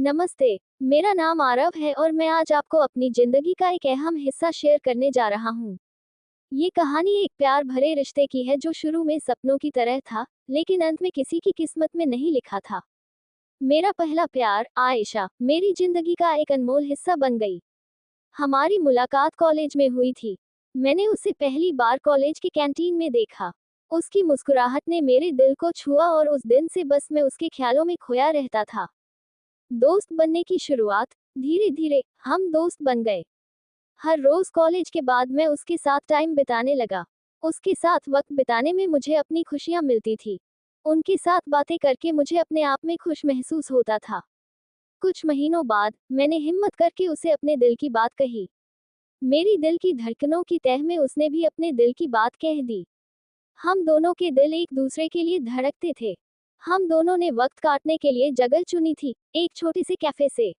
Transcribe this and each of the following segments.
नमस्ते, मेरा नाम आरव है और मैं आज आपको अपनी जिंदगी का एक अहम हिस्सा शेयर करने जा रहा हूँ। ये कहानी एक प्यार भरे रिश्ते की है जो शुरू में सपनों की तरह था, लेकिन अंत में किसी की किस्मत में नहीं लिखा था। मेरा पहला प्यार, आयशा, मेरी जिंदगी का एक अनमोल हिस्सा बन गई। हमारी मुलाकात कॉलेज में हुई थी। मैंने उसे पहली बार कॉलेज के कैंटीन में देखा। उसकी मुस्कुराहट ने मेरे दिल को छुआ और उस दिन से बस मैं उसके ख्यालों में खोया रहता था। दोस्त बनने की शुरुआत, धीरे धीरे हम दोस्त बन गए। हर रोज कॉलेज के बाद मैं उसके साथ टाइम बिताने लगा। उसके साथ वक्त बिताने में मुझे अपनी खुशियां मिलती थी। उनके साथ बातें करके मुझे अपने आप में खुश महसूस होता था। कुछ महीनों बाद मैंने हिम्मत करके उसे अपने दिल की बात कही। मेरी दिल की धड़कनों की तह में उसने भी अपने दिल की बात कह दी। हम दोनों के दिल एक दूसरे के लिए धड़कते थे। हम दोनों ने वक्त काटने के लिए जगह चुनी थी, एक छोटे से कैफे से।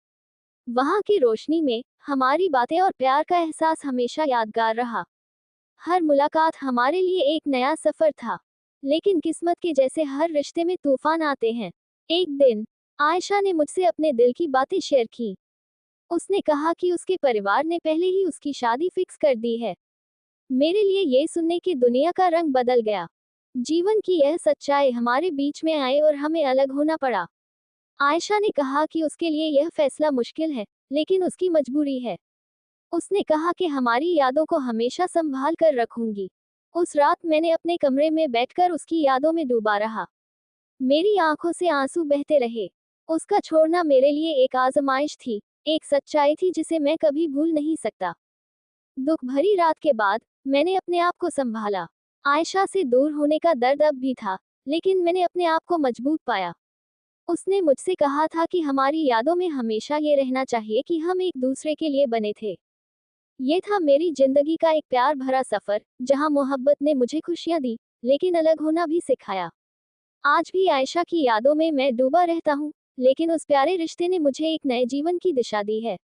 वहां की रोशनी में हमारी बातें और प्यार का एहसास हमेशा यादगार रहा। हर मुलाकात हमारे लिए एक नया सफर था। लेकिन किस्मत के जैसे हर रिश्ते में तूफान आते हैं। एक दिन आयशा ने मुझसे अपने दिल की बातें शेयर की। उसने कहा कि उसके परिवार ने पहले ही उसकी शादी फिक्स कर दी है। मेरे लिए ये सुनने की दुनिया का रंग बदल गया। जीवन की यह सच्चाई हमारे बीच में आई और हमें अलग होना पड़ा। आयशा ने कहा कि उसके लिए यह फैसला मुश्किल है, लेकिन उसकी मजबूरी है। उसने कहा कि हमारी यादों को हमेशा संभाल कर रखूंगी। उस रात मैंने अपने कमरे में बैठकर उसकी यादों में डूबा रहा। मेरी आंखों से आंसू बहते रहे। उसका छोड़ना मेरे लिए एक आजमाइश थी, एक सच्चाई थी जिसे मैं कभी भूल नहीं सकता। दुख भरी रात के बाद मैंने अपने आप को संभाला। आयशा से दूर होने का दर्द अब भी था, लेकिन मैंने अपने आप को मजबूत पाया। उसने मुझसे कहा था कि हमारी यादों में हमेशा ये रहना चाहिए कि हम एक दूसरे के लिए बने थे। ये था मेरी जिंदगी का एक प्यार भरा सफर, जहां मोहब्बत ने मुझे खुशियां दी, लेकिन अलग होना भी सिखाया। आज भी आयशा की यादों में मैं डूबा रहता हूँ, लेकिन उस प्यारे रिश्ते ने मुझे एक नए जीवन की दिशा दी है।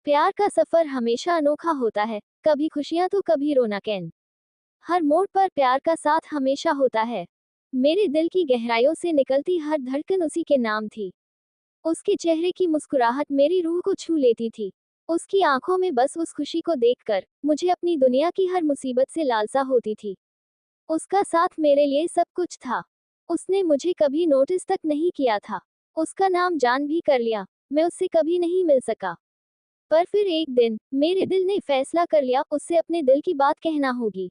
प्यार का सफर हमेशा अनोखा होता है, कभी खुशियां तो कभी रोना। हर मोड़ पर प्यार का साथ हमेशा होता है। मेरे दिल की गहराइयों से निकलती हर धड़कन उसी के नाम थी। उसके चेहरे की मुस्कुराहट मेरी रूह को छू लेती थी। उसकी आंखों में बस उस खुशी को देखकर मुझे अपनी दुनिया की हर मुसीबत से लालसा होती थी। उसका साथ मेरे लिए सब कुछ था। उसने मुझे कभी नोटिस तक नहीं किया था। उसका नाम जान भी कर लिया। मैं उससे कभी नहीं मिल सका। पर फिर एक दिन मेरे दिल ने फैसला कर लिया, उससे अपने दिल की बात कहना होगी।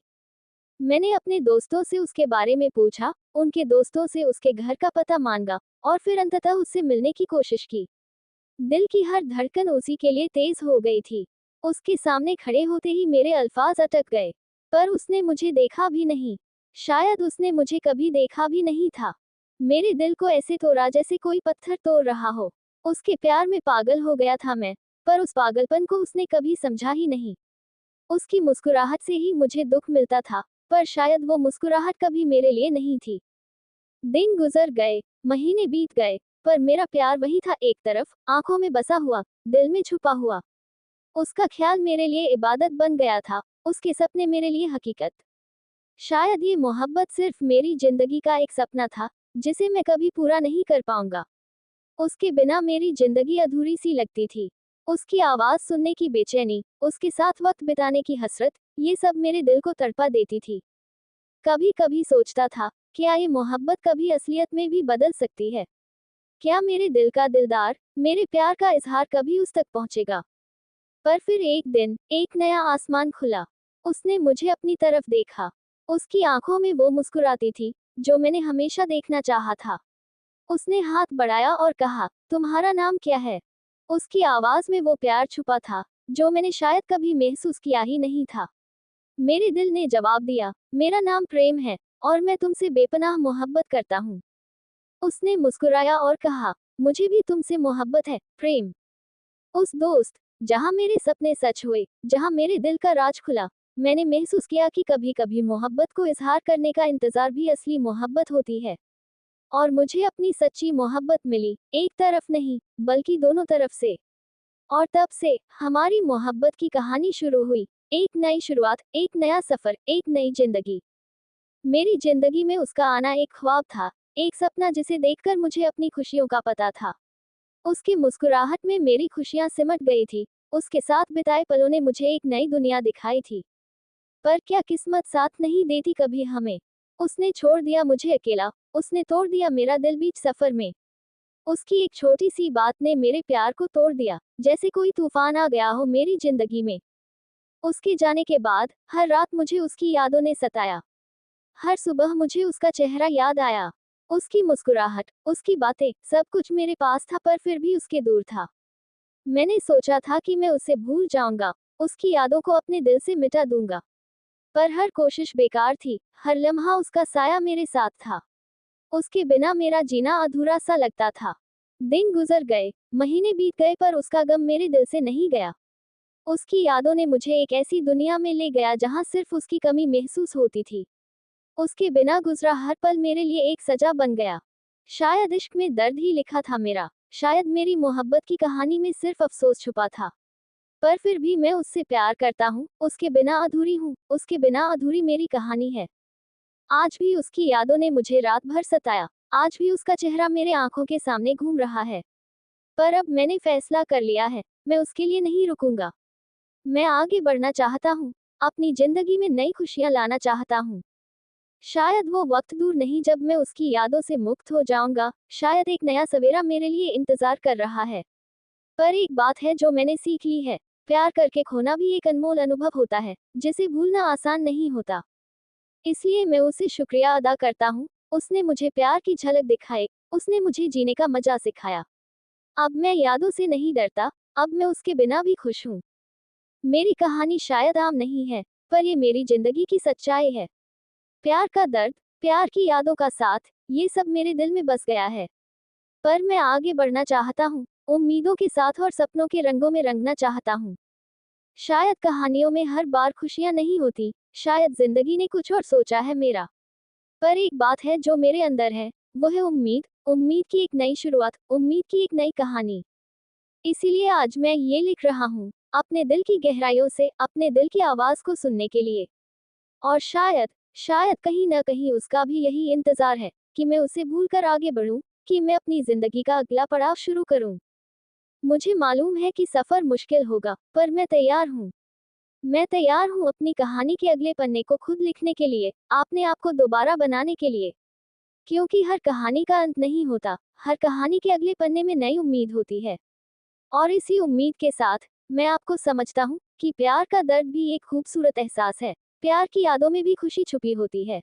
मैंने अपने दोस्तों से उसके बारे में पूछा, उनके दोस्तों से उसके घर का पता मांगा, और फिर अंततः उससे मिलने की कोशिश की। दिल की हर धड़कन उसी के लिए तेज हो गई थी। उसके सामने खड़े होते ही मेरे अल्फाज अटक गए। पर उसने मुझे देखा भी नहीं। शायद उसने मुझे कभी देखा भी नहीं था। मेरे दिल को ऐसे तोड़ा जैसे कोई पत्थर तोड़ रहा हो। उसके प्यार में पागल हो गया था मैं, पर उस पागलपन को उसने कभी समझा ही नहीं। उसकी मुस्कुराहट से ही मुझे दुख मिलता था, पर शायद वो मुस्कुराहट कभी मेरे लिए नहीं थी। दिन गुजर गए, महीने बीत गए, पर मेरा प्यार वही था, एक तरफ आंखों में बसा हुआ, दिल में छुपा हुआ। उसका ख्याल मेरे लिए इबादत बन गया था, उसके सपने मेरे लिए हकीकत। शायद ये मोहब्बत सिर्फ मेरी जिंदगी का एक सपना था, जिसे मैं कभी पूरा नहीं कर पाऊंगा। उसके बिना मेरी जिंदगी अधूरी सी लगती थी। उसकी आवाज सुनने की बेचैनी, उसके साथ वक्त बिताने की हसरत, ये सब मेरे दिल को तड़पा देती थी। कभी कभी सोचता था, क्या ये मोहब्बत कभी असलियत में भी बदल सकती है? क्या मेरे दिल का दिलदार मेरे प्यार का इजहार कभी उस तक पहुंचेगा? पर फिर एक दिन एक नया आसमान खुला। उसने मुझे अपनी तरफ देखा। उसकी आंखों में वो मुस्कुराती थी जो मैंने हमेशा देखना चाहा था। उसने हाथ बढ़ाया और कहा, तुम्हारा नाम क्या है? उसकी आवाज में वो प्यार छुपा था, जो मैंने शायद कभी महसूस किया ही नहीं था। मेरे दिल ने जवाब दिया, मेरा नाम प्रेम है, और मैं तुमसे बेपनाह मोहब्बत करता हूँ। उसने मुस्कुराया और कहा, मुझे भी तुमसे मोहब्बत है, प्रेम। उस दोस्त, जहाँ मेरे सपने सच हुए, जहाँ मेरे दिल का राज खुला, मैंने महसूस किया कि कभी कभी मोहब्बत को इजहार करने का इंतजार भी असली मोहब्बत होती है। और मुझे अपनी सच्ची मोहब्बत मिली, एक तरफ नहीं, बल्कि दोनों तरफ से। और तब से हमारी मोहब्बत की कहानी शुरू हुई। एक नई शुरुआत, एक नया सफर, एक नई जिंदगी। मेरी जिंदगी में उसका आना एक ख्वाब था, एक सपना जिसे देखकर मुझे अपनी खुशियों का पता था। उसकी मुस्कुराहट में मेरी खुशियां सिमट गई थी। उसके साथ बिताए पलों ने मुझे एक नई दुनिया दिखाई थी। पर क्या किस्मत साथ नहीं देती कभी हमें? उसने छोड़ दिया मुझे अकेला, उसने तोड़ दिया मेरा दिल बीच सफर में। उसकी एक छोटी सी बात ने मेरे प्यार को तोड़ दिया, जैसे कोई तूफान आ गया हो मेरी जिंदगी में। उसके जाने के बाद हर रात मुझे उसकी यादों ने सताया। हर सुबह मुझे उसका चेहरा याद आया। उसकी मुस्कुराहट, उसकी बातें, सब कुछ मेरे पास था पर फिर भी उसके दूर था। मैंने सोचा था कि मैं उसे भूल जाऊंगा, उसकी यादों को अपने दिल से मिटा दूंगा। पर हर कोशिश बेकार थी, हर लम्हा उसका साया मेरे साथ था। उसके बिना मेरा जीना अधूरा सा लगता था। दिन गुजर गए, महीने बीत गए पर उसका गम मेरे दिल से नहीं गया। उसकी यादों ने मुझे एक ऐसी दुनिया में ले गया जहां सिर्फ उसकी कमी महसूस होती थी। उसके बिना गुजरा हर पल मेरे लिए एक सजा बन गया। शायद इश्क में दर्द ही लिखा था मेरा, शायद मेरी मोहब्बत की कहानी में सिर्फ अफसोस छुपा था। पर फिर भी मैं उससे प्यार करता हूँ, उसके बिना अधूरी हूँ, उसके बिना अधूरी मेरी कहानी है। आज भी उसकी यादों ने मुझे रात भर सताया, आज भी उसका चेहरा मेरे आंखों के सामने घूम रहा है। पर अब मैंने फैसला कर लिया है, मैं उसके लिए नहीं रुकूंगा। मैं आगे बढ़ना चाहता हूँ, अपनी जिंदगी में नई खुशियां लाना चाहता हूँ। शायद वो वक्त दूर नहीं जब मैं उसकी यादों से मुक्त हो जाऊंगा, शायद एक नया सवेरा मेरे लिए इंतजार कर रहा है। पर एक बात है जो मैंने सीख ली है, प्यार करके खोना भी एक अनमोल अनुभव होता है, जिसे भूलना आसान नहीं होता। इसलिए मैं उसे शुक्रिया अदा करता हूँ। उसने मुझे प्यार की झलक दिखाई, उसने मुझे जीने का मजा सिखाया। अब मैं यादों से नहीं डरता, अब मैं उसके बिना भी खुश हूँ। मेरी कहानी शायद आम नहीं है, पर ये मेरी जिंदगी की सच्चाई है। प्यार का दर्द, प्यार की यादों का साथ, ये सब मेरे दिल में बस गया है। पर मैं आगे बढ़ना चाहता हूँ, उम्मीदों के साथ और सपनों के रंगों में रंगना चाहता हूँ। शायद कहानियों में हर बार खुशियां नहीं होती, शायद जिंदगी ने कुछ और सोचा है मेरा। पर एक बात है जो मेरे अंदर है, वो है उम्मीद, उम्मीद की एक नई शुरुआत, उम्मीद की एक नई कहानी। इसीलिए आज मैं ये लिख रहा हूँ, अपने दिल की गहराइयों से, अपने दिल की आवाज को सुनने के लिए। और शायद, शायद कहीं न कहीं उसका भी यही इंतजार है, कि मैं उसे भूलकर आगे बढ़ूं, कि मैं अपनी जिंदगी का अगला पड़ाव शुरू करूं। मुझे मालूम है कि सफर मुश्किल होगा, पर मैं तैयार हूँ। मैं तैयार हूँ अपनी कहानी के अगले पन्ने को खुद लिखने के लिए, अपने आप को दोबारा बनाने के लिए। क्योंकि हर कहानी का अंत नहीं होता, हर कहानी के अगले पन्ने में नई उम्मीद होती है। और इसी उम्मीद के साथ, मैं आपको समझता हूँ कि प्यार का दर्द भी एक खूबसूरत एहसास है। प्यार की यादों में भी खुशी छुपी होती है।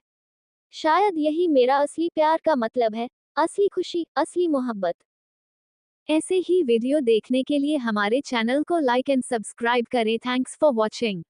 शायद यही मेरा असली प्यार का मतलब है, असली खुशी, असली मोहब्बत। ऐसे ही वीडियो देखने के लिए हमारे चैनल को लाइक एंड सब्सक्राइब करें। Thanks for watching.